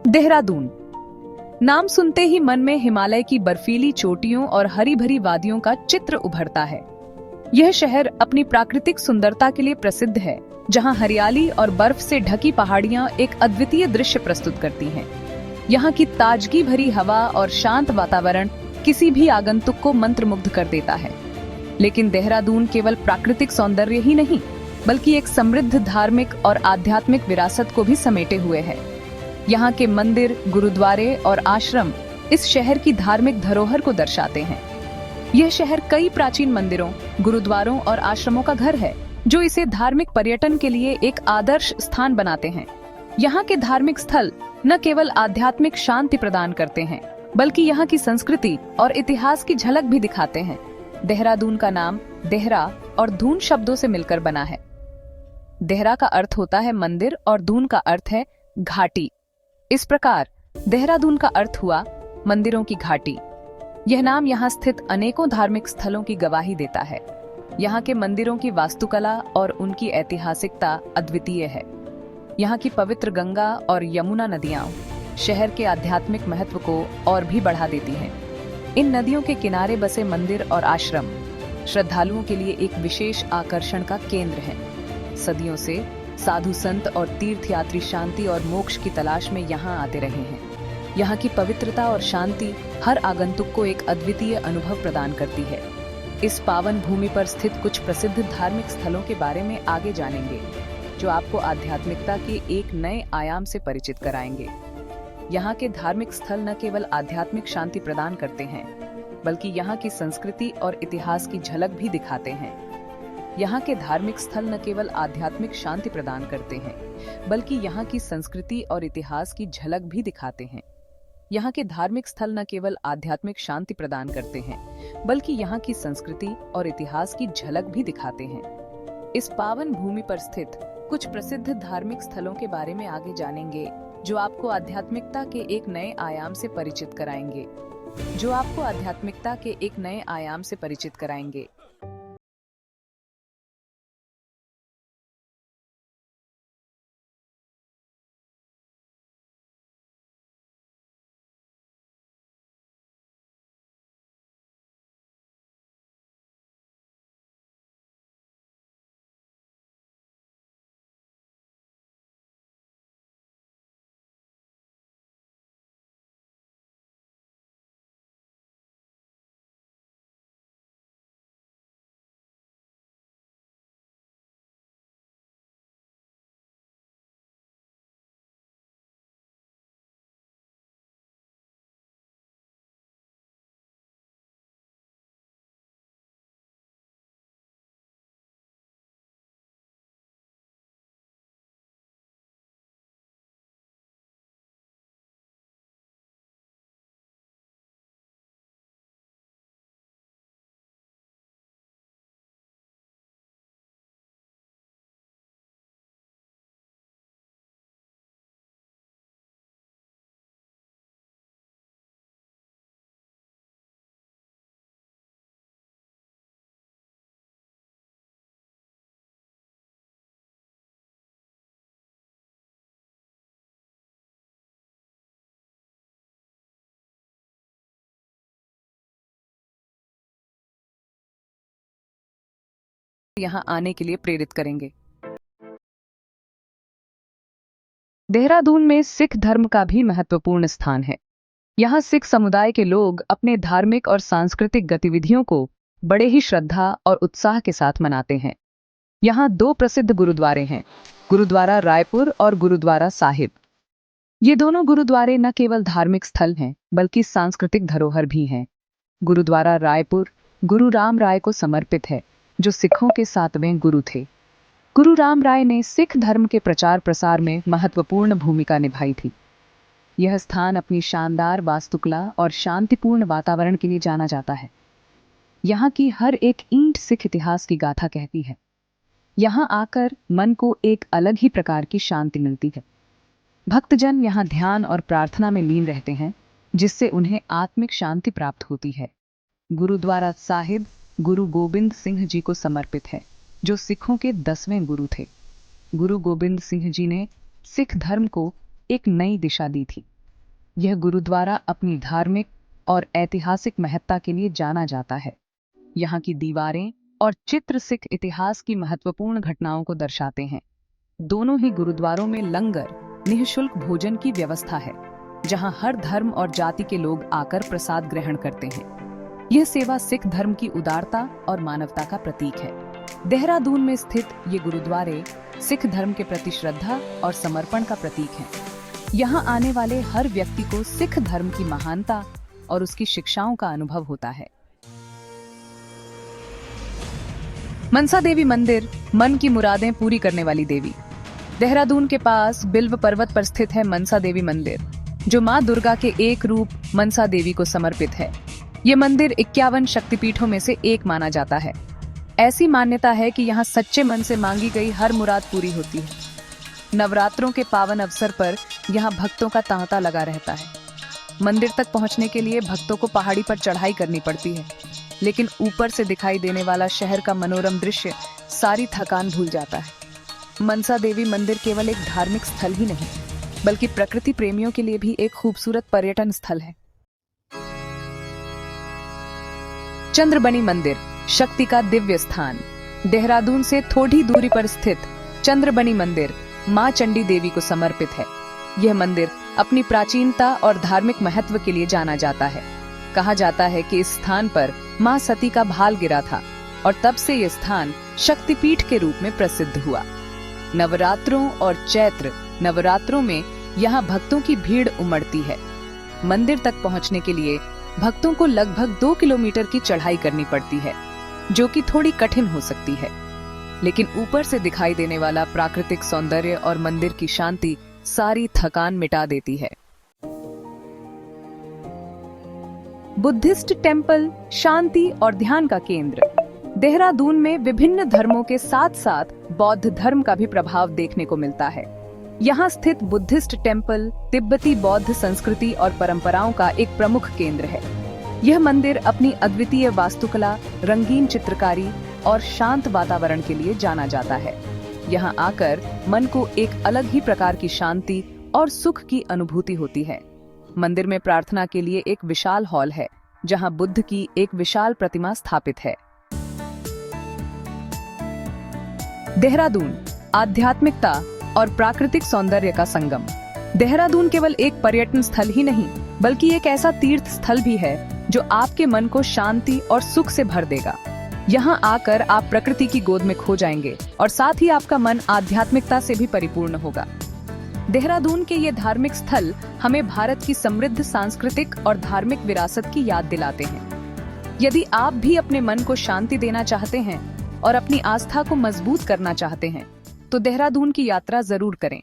देहरादून नाम सुनते ही मन में हिमालय की बर्फीली चोटियों और हरी भरी वादियों का चित्र उभरता है। यह शहर अपनी प्राकृतिक सुंदरता के लिए प्रसिद्ध है, जहां हरियाली और बर्फ से ढकी पहाड़ियां एक अद्वितीय दृश्य प्रस्तुत करती हैं। यहाँ की ताजगी भरी हवा और शांत वातावरण किसी भी आगंतुक को मंत्रमुग्ध कर देता है। लेकिन देहरादून केवल प्राकृतिक सौंदर्य ही नहीं, बल्कि एक समृद्ध धार्मिक और आध्यात्मिक विरासत को भी समेटे हुए है। यहाँ के मंदिर, गुरुद्वारे और आश्रम इस शहर की धार्मिक धरोहर को दर्शाते हैं। यह शहर कई प्राचीन मंदिरों, गुरुद्वारों और आश्रमों का घर है, जो इसे धार्मिक पर्यटन के लिए एक आदर्श स्थान बनाते हैं। यहाँ के धार्मिक स्थल न केवल आध्यात्मिक शांति प्रदान करते हैं, बल्कि यहाँ की संस्कृति और इतिहास की झलक भी दिखाते हैं। देहरादून का नाम देहरा और दून शब्दों से मिलकर बना है। देहरा का अर्थ होता है मंदिर और दून का अर्थ है घाटी। इस प्रकार देहरादून का अर्थ हुआ मंदिरों की घाटी। यह नाम यहाँ स्थित अनेकों धार्मिक स्थलों की गवाही देता है। यहाँ के मंदिरों की वास्तुकला और उनकी ऐतिहासिकता अद्वितीय है। यहाँ की पवित्र गंगा और यमुना नदियाँ शहर के आध्यात्मिक महत्व को और भी बढ़ा देती हैं। इन नदियों के किनारे बसे मंदिर और आश्रम श्रद्धालुओं के लिए एक विशेष आकर्षण का केंद्र है। सदियों से साधु संत और तीर्थयात्री शांति और मोक्ष की तलाश में यहाँ आते रहे हैं। यहाँ की पवित्रता और शांति हर आगंतुक को एक अद्वितीय अनुभव प्रदान करती है। इस पावन भूमि पर स्थित कुछ प्रसिद्ध धार्मिक स्थलों के बारे में आगे जानेंगे, जो आपको आध्यात्मिकता के एक नए आयाम से परिचित कराएंगे। यहाँ के धार्मिक स्थल न केवल आध्यात्मिक शांति प्रदान करते हैं, बल्कि यहाँ की संस्कृति और इतिहास की झलक भी दिखाते हैं। यहाँ के धार्मिक स्थल न केवल आध्यात्मिक शांति प्रदान करते हैं, बल्कि यहाँ की संस्कृति और इतिहास की झलक भी दिखाते हैं। यहाँ के धार्मिक स्थल न केवल आध्यात्मिक शांति प्रदान करते हैं, बल्कि यहाँ की संस्कृति और इतिहास की झलक भी दिखाते हैं। इस पावन भूमि पर स्थित कुछ प्रसिद्ध धार्मिक स्थलों के बारे में आगे जानेंगे, जो आपको आध्यात्मिकता के एक नए आयाम से परिचित कराएंगे। यहाँ आने के लिए प्रेरित करेंगे। देहरादून में सिख धर्म का भी महत्वपूर्ण स्थान है। यहाँ सिख समुदाय के लोग अपने धार्मिक और सांस्कृतिक गतिविधियों को बड़े ही श्रद्धा और उत्साह के साथ मनाते हैं। यहाँ दो प्रसिद्ध गुरुद्वारे हैं, गुरुद्वारा रायपुर और गुरुद्वारा साहिब। ये दोनों गुरुद्वारे न केवल धार्मिक स्थल हैं, बल्कि सांस्कृतिक धरोहर भी हैं। गुरुद्वारा रायपुर गुरु राम राय को समर्पित है, जो सिखों के 7वें गुरु थे। गुरु राम राय ने सिख धर्म के प्रचार प्रसार में महत्वपूर्ण भूमिका निभाई थी। यह स्थान अपनी शानदार वास्तुकला और शांतिपूर्ण वातावरण के लिए जाना जाता है। यहाँ की हर एक ईंट सिख इतिहास की गाथा कहती है। यहाँ आकर मन को एक अलग ही प्रकार की शांति मिलती है। भक्तजन यहाँ ध्यान और प्रार्थना में लीन रहते हैं, जिससे उन्हें आत्मिक शांति प्राप्त होती है। गुरुद्वारा साहिब गुरु गोबिंद सिंह जी को समर्पित है, जो सिखों के 10वें गुरु थे। गुरु गोबिंद सिंह जी ने सिख धर्म को एक नई दिशा दी थी। यह गुरुद्वारा अपनी धार्मिक और ऐतिहासिक महत्ता के लिए जाना जाता है। यहाँ की दीवारें और चित्र सिख इतिहास की महत्वपूर्ण घटनाओं को दर्शाते हैं। दोनों ही गुरुद्वारों में लंगर, निःशुल्क भोजन की व्यवस्था है, जहाँ हर धर्म और जाति के लोग आकर प्रसाद ग्रहण करते हैं। यह सेवा सिख धर्म की उदारता और मानवता का प्रतीक है। देहरादून में स्थित ये गुरुद्वारे सिख धर्म के प्रति श्रद्धा और समर्पण का प्रतीक हैं। यहाँ आने वाले हर व्यक्ति को सिख धर्म की महानता और उसकी शिक्षाओं का अनुभव होता है। मनसा देवी मंदिर मन की मुरादें पूरी करने वाली देवी। देहरादून के पास बिल्व पर्वत पर स्थित है मनसा देवी मंदिर, जो मां दुर्गा के एक रूप मनसा देवी को समर्पित है। ये मंदिर 51 शक्तिपीठों में से एक माना जाता है। ऐसी मान्यता है कि यहाँ सच्चे मन से मांगी गई हर मुराद पूरी होती है। नवरात्रों के पावन अवसर पर यहाँ भक्तों का तांता लगा रहता है। मंदिर तक पहुँचने के लिए भक्तों को पहाड़ी पर चढ़ाई करनी पड़ती है, लेकिन ऊपर से दिखाई देने वाला शहर का मनोरम दृश्य सारी थकान भूल जाता है। मनसा देवी मंदिर केवल एक धार्मिक स्थल ही नहीं, बल्कि प्रकृति प्रेमियों के लिए भी एक खूबसूरत पर्यटन स्थल है। चंद्रबनी मंदिर, शक्ति का दिव्य स्थान। देहरादून से थोड़ी दूरी पर स्थित चंद्रबनी मंदिर मां चंडी देवी को समर्पित है। यह मंदिर अपनी प्राचीनता और धार्मिक महत्व के लिए जाना जाता है। कहा जाता है कि इस स्थान पर मां सती का भाल गिरा था और तब से यह स्थान शक्तिपीठ के रूप में प्रसिद्ध हुआ। नवरात्रों और चैत्र नवरात्रों में यहाँ भक्तों की भीड़ उमड़ती है। मंदिर तक पहुँचने के लिए भक्तों को लगभग 2 किलोमीटर की चढ़ाई करनी पड़ती है, जो कि थोड़ी कठिन हो सकती है, लेकिन ऊपर से दिखाई देने वाला प्राकृतिक सौंदर्य और मंदिर की शांति सारी थकान मिटा देती है। बुद्धिस्ट टेम्पल, शांति और ध्यान का केंद्र। देहरादून में विभिन्न धर्मों के साथ साथ बौद्ध धर्म का भी प्रभाव देखने को मिलता है। यहाँ स्थित बुद्धिस्ट टेम्पल तिब्बती बौद्ध संस्कृति और परंपराओं का एक प्रमुख केंद्र है। यह मंदिर अपनी अद्वितीय वास्तुकला, रंगीन चित्रकारी और शांत वातावरण के लिए जाना जाता है। यहाँ आकर मन को एक अलग ही प्रकार की शांति और सुख की अनुभूति होती है। मंदिर में प्रार्थना के लिए एक विशाल हॉल है, जहाँ बुद्ध की एक विशाल प्रतिमा स्थापित है। देहरादून, आध्यात्मिकता और प्राकृतिक सौंदर्य का संगम। देहरादून केवल एक पर्यटन स्थल ही नहीं, बल्कि एक ऐसा तीर्थ स्थल भी है जो आपके मन को शांति और सुख से भर देगा। यहाँ आकर आप प्रकृति की गोद में खो जाएंगे और साथ ही आपका मन आध्यात्मिकता से भी परिपूर्ण होगा। देहरादून के ये धार्मिक स्थल हमें भारत की समृद्ध सांस्कृतिक और धार्मिक विरासत की याद दिलाते हैं। यदि आप भी अपने मन को शांति देना चाहते हैं और अपनी आस्था को मजबूत करना चाहते हैं, तो देहरादून की यात्रा जरूर करें।